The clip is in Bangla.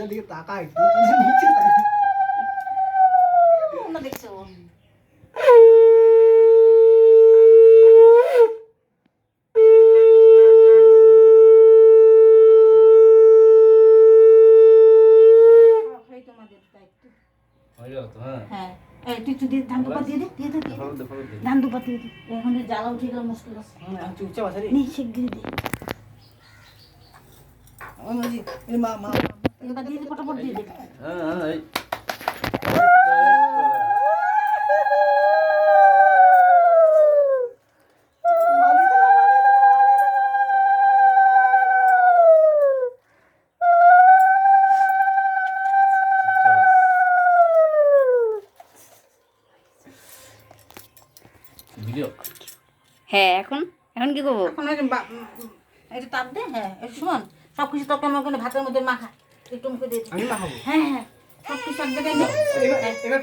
এটার দিকে তাকা একটু নিচে তাকা না দেখছো তোমাদের দায়িত্ব হ্যাঁ এই তুই তুই ধান দুপা দিয়ে দে ধান দুপা দিয়ে দে এখন জ্বালা উঠে গেল মুশকিল আছে চুপচাপ আছে রে নি শিগগিরি দে মাঝি এই মা মা এবার দিয়ে দে ফটাফট দিয়ে দে এই ভিডিও হ্যাঁ এখন এখন কি করবো এখন একটু তাপ দে হ্যাঁ একটু শোন সব কিছু তোকে আমার ওখানে ভাতের মধ্যে মাখা একটু মুখে দিয়ে আমি মাখাবো হ্যাঁ হ্যাঁ সব কিছু এক জায়গায় দে এবার